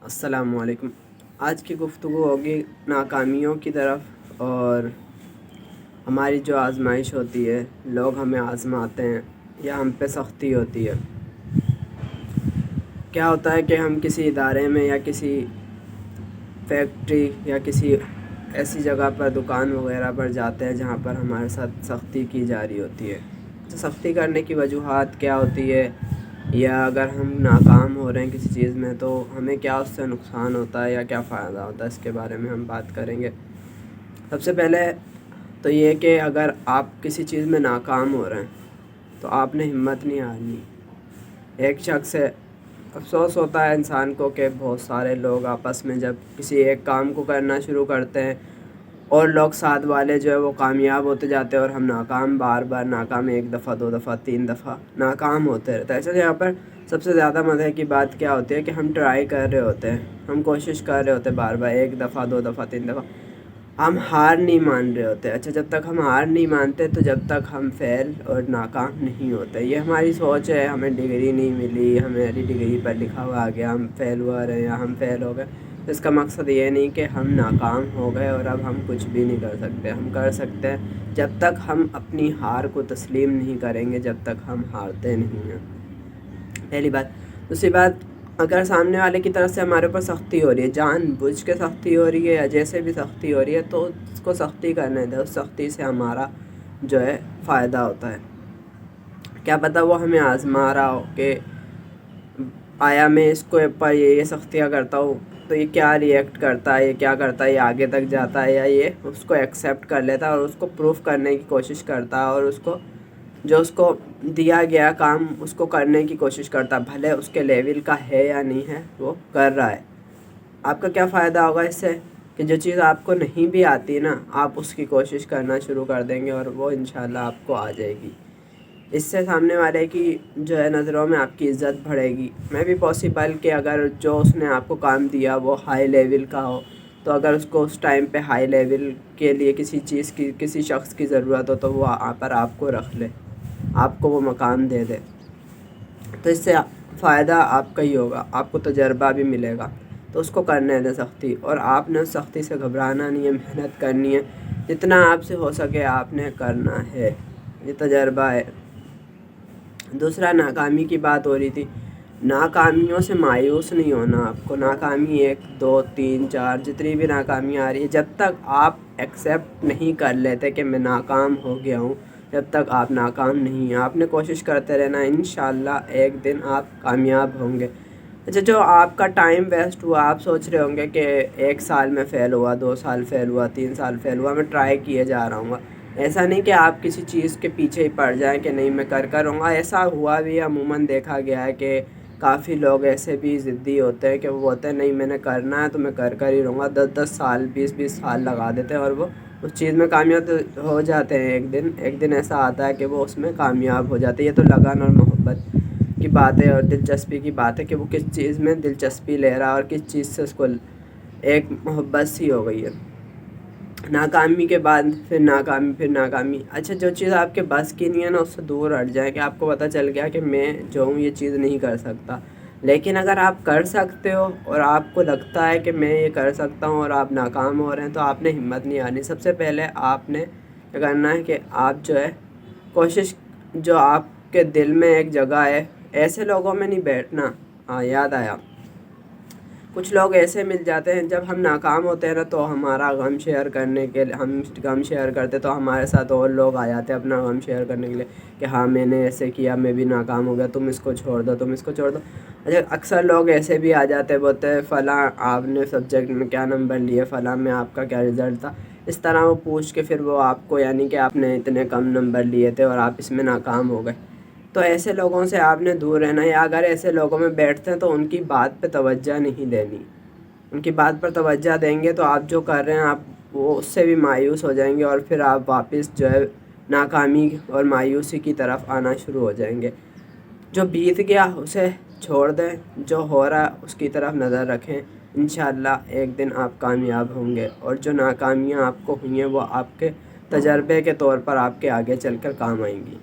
السلام علیکم۔ آج کی گفتگو ہوگی ناکامیوں کی طرف، اور ہماری جو آزمائش ہوتی ہے، لوگ ہمیں آزماتے ہیں یا ہم پہ سختی ہوتی ہے۔ کیا ہوتا ہے کہ ہم کسی ادارے میں یا کسی فیکٹری یا کسی ایسی جگہ پر، دکان وغیرہ پر جاتے ہیں جہاں پر ہمارے ساتھ سختی کی جا رہی ہوتی ہے۔ تو سختی کرنے کی وجوہات کیا ہوتی ہے، یا اگر ہم ناکام ہو رہے ہیں کسی چیز میں تو ہمیں کیا اس سے نقصان ہوتا ہے یا کیا فائدہ ہوتا ہے، اس کے بارے میں ہم بات کریں گے۔ سب سے پہلے تو یہ کہ اگر آپ کسی چیز میں ناکام ہو رہے ہیں تو آپ نے ہمت نہیں ہارنی۔ ایک شخص سے افسوس ہوتا ہے انسان کو کہ بہت سارے لوگ آپس میں جب کسی ایک کام کو کرنا شروع کرتے ہیں اور لوگ ساتھ والے جو ہے وہ کامیاب ہوتے جاتے ہیں، اور ہم ناکام، بار بار ناکام، ایک دفعہ، دو دفعہ، تین دفعہ ناکام ہوتے رہتے ہیں۔ ایسے یہاں پر سب سے زیادہ مزے کی بات کیا ہوتی ہے کہ ہم ٹرائی کر رہے ہوتے ہیں، ہم کوشش کر رہے ہوتے ہیں بار بار، ایک دفعہ، دو دفعہ، تین دفعہ، ہم ہار نہیں مان رہے ہوتے۔ اچھا، جب تک ہم ہار نہیں مانتے تو جب تک ہم فیل اور ناکام نہیں ہوتے۔ یہ ہماری سوچ ہے، ہمیں ڈگری نہیں ملی، ہماری ڈگری پر لکھا ہوا آ گیا ہم فیل ہوا رہے یا ہم فیل ہو گئے۔ اس کا مقصد یہ نہیں کہ ہم ناکام ہو گئے اور اب ہم کچھ بھی نہیں کر سکتے۔ ہم کر سکتے ہیں جب تک ہم اپنی ہار کو تسلیم نہیں کریں گے، جب تک ہم ہارتے نہیں ہیں، پہلی بات۔ دوسری بات، اگر سامنے والے کی طرف سے ہمارے اوپر سختی ہو رہی ہے، جان بوجھ کے سختی ہو رہی ہے یا جیسے بھی سختی ہو رہی ہے، تو اس کو سختی کرنے دیں۔ اس سختی سے ہمارا جو ہے فائدہ ہوتا ہے۔ کیا پتہ وہ ہمیں آزما رہا ہو کہ آیا میں اس کو اوپر یہ سختیاں کرتا ہوں تو یہ کیا ریئیکٹ کرتا ہے، یہ کیا کرتا ہے، یہ آگے تک جاتا ہے یا یہ اس کو ایکسیپٹ کر لیتا ہے اور اس کو پروف کرنے کی کوشش کرتا ہے، اور اس کو جو اس کو دیا گیا کام اس کو کرنے کی کوشش کرتا ہے، بھلے اس کے لیول کا ہے یا نہیں ہے، وہ کر رہا ہے۔ آپ کا کیا فائدہ ہوگا اس سے کہ جو چیز آپ کو نہیں بھی آتی نا، آپ اس کی کوشش کرنا شروع کر دیں گے اور وہ انشاءاللہ آپ کو آ جائے گی۔ اس سے سامنے والے کی جو ہے نظروں میں آپ کی عزت بڑھے گی۔ میں بھی پاسبل کہ اگر جو اس نے آپ کو کام دیا وہ ہائی لیول کا ہو، تو اگر اس کو اس ٹائم پہ ہائی لیول کے لیے کسی چیز کی، کسی شخص کی ضرورت ہو تو وہ پر آپ کو رکھ لے، آپ کو وہ مقام دے دے، تو اس سے فائدہ آپ کا ہی ہوگا، آپ کو تجربہ بھی ملے گا۔ تو اس کو کرنے دیں سختی، اور آپ نے اس سختی سے گھبرانا نہیں ہے، محنت کرنی ہے، جتنا آپ سے ہو سکے آپ نے کرنا ہے، یہ تجربہ ہے۔ دوسرا، ناکامی کی بات ہو رہی تھی۔ ناکامیوں سے مایوس نہیں ہونا آپ کو۔ ناکامی 1، 2، 3، 4 جتنی بھی ناکامی آ رہی ہے، جب تک آپ ایکسیپٹ نہیں کر لیتے کہ میں ناکام ہو گیا ہوں، جب تک آپ ناکام نہیں ہیں۔ آپ نے کوشش کرتے رہنا، انشاءاللہ ایک دن آپ کامیاب ہوں گے۔ اچھا، جو آپ کا ٹائم ویسٹ ہوا، آپ سوچ رہے ہوں گے کہ 1 سال میں فیل ہوا، 2 سال فیل ہوا، 3 سال فیل ہوا، میں ٹرائی کیے جا رہا ہوں۔ ایسا نہیں کہ آپ کسی چیز کے پیچھے ہی پڑ جائیں کہ نہیں میں کر رہوں گا۔ ایسا ہوا بھی عموماً دیکھا گیا ہے کہ کافی لوگ ایسے بھی ضدی ہوتے ہیں کہ وہ بولتے ہیں نہیں میں نے کرنا ہے تو میں کر ہی رہوں گا، 10 سال، 20 سال لگا دیتے ہیں اور وہ اس چیز میں کامیاب ہو جاتے ہیں۔ ایک دن ایسا آتا ہے کہ وہ اس میں کامیاب ہو جاتے ہیں۔ یہ تو لگن اور محبت کی بات ہے اور دلچسپی کی بات ہے کہ وہ کس چیز میں دلچسپی لے رہا ہے اور کس چیز سے اس کو ایک محبت سی ہو گئی ہے۔ ناکامی کے بعد پھر ناکامی، پھر ناکامی۔ اچھا، جو چیز آپ کے بس کی نہیں ہے نا، اس سے دور ہٹ جائیں کہ آپ کو پتہ چل گیا کہ میں جو ہوں یہ چیز نہیں کر سکتا۔ لیکن اگر آپ کر سکتے ہو اور آپ کو لگتا ہے کہ میں یہ کر سکتا ہوں اور آپ ناکام ہو رہے ہیں، تو آپ نے ہمت نہیں ہارنی۔ سب سے پہلے آپ نے کیا کرنا ہے کہ آپ جو ہے کوشش، جو آپ کے دل میں ایک جگہ ہے، ایسے لوگوں میں نہیں بیٹھنا۔ ہاں، یاد آیا، کچھ لوگ ایسے مل جاتے ہیں جب ہم ناکام ہوتے ہیں نا تو ہمارا غم شیئر کرنے کے لیے، ہم غم شیئر کرتے تو ہمارے ساتھ اور لوگ آ جاتے ہیں اپنا غم شیئر کرنے کے لیے کہ ہاں میں نے ایسے کیا، میں بھی ناکام ہو گیا، تم اس کو چھوڑ دو، تم اس کو چھوڑ دو۔ اچھا، اکثر لوگ ایسے بھی آ جاتے ہیں، بولتے ہیں فلاں آپ نے سبجیکٹ میں کیا نمبر لیے، فلاں میں آپ کا کیا رزلٹ تھا، اس طرح وہ پوچھ کے پھر وہ آپ کو، یعنی کہ آپ نے اتنے کم نمبر لیے تھے اور آپ اس میں ناکام ہو گئے۔ تو ایسے لوگوں سے آپ نے دور رہنا، یا اگر ایسے لوگوں میں بیٹھتے ہیں تو ان کی بات پہ توجہ نہیں دینی۔ ان کی بات پر توجہ دیں گے تو آپ جو کر رہے ہیں آپ وہ اس سے بھی مایوس ہو جائیں گے، اور پھر آپ واپس جو ہے ناکامی اور مایوسی کی طرف آنا شروع ہو جائیں گے۔ جو بیت گیا اسے چھوڑ دیں، جو ہو رہا اس کی طرف نظر رکھیں، انشاءاللہ ایک دن آپ کامیاب ہوں گے، اور جو ناکامیاں آپ کو ہوئی ہیں وہ آپ کے تجربے کے طور پر آپ کے آگے چل کر کام آئیں گی۔